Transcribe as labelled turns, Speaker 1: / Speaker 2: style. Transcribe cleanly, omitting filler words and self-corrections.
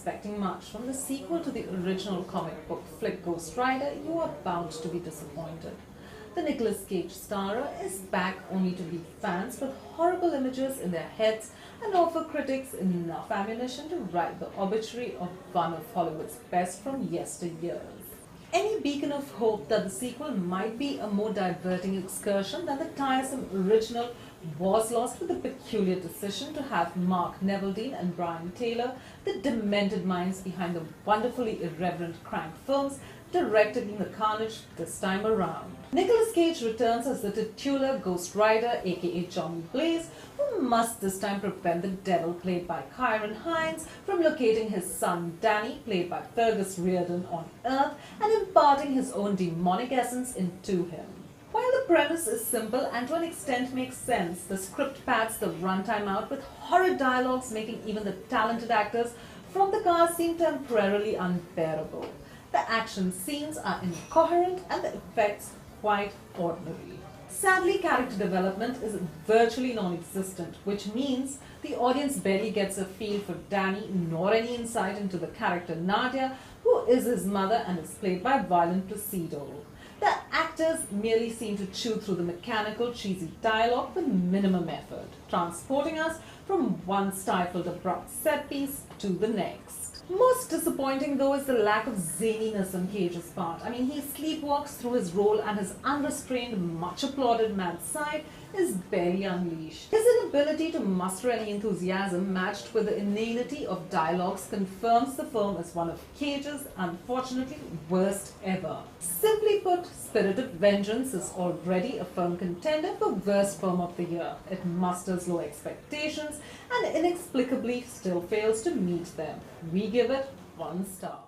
Speaker 1: expecting much from the sequel to the original comic book flick Ghost Rider, you are bound to be disappointed. The Nicolas Cage starrer is back only to leave fans with horrible images in their heads and offer critics enough ammunition to write the obituary of one of Hollywood's best from yesteryears. Any beacon of hope that the sequel might be a more diverting excursion than the tiresome original was lost with the peculiar decision to have Mark Neveldine and Brian Taylor, the demented minds behind the wonderfully irreverent Crank films, directing the carnage this time around. Nicolas Cage returns as the titular Ghost Rider, aka Johnny Blaze, who must this time prevent the devil, played by Kyron Hines, from locating his son Danny, played by Fergus Reardon, on Earth and imparting his own demonic essence into him. While the premise is simple and to an extent makes sense, the script pads the runtime out with horrid dialogues, making even the talented actors from the cast seem temporarily unbearable. The action scenes are incoherent and the effects quite ordinary. Sadly, character development is virtually non-existent, which means the audience barely gets a feel for Danny nor any insight into the character Nadia, who is his mother and is played by Violent Placido. The actors merely seem to chew through the mechanical, cheesy dialogue with minimum effort, transporting us from one stifled, abrupt set piece to the next. Most disappointing, though, is the lack of zaniness on Cage's part. I mean, he sleepwalks through his role and his unrestrained, much applauded mad side is barely unleashed. His inability to muster any enthusiasm, matched with the inanity of dialogues, confirms the film as one of Cage's, unfortunately, worst ever. Simply put, Spirited Vengeance is already a film contender for worst film of the year. It musters low expectations and inexplicably still fails to meet them. We give it 1 star.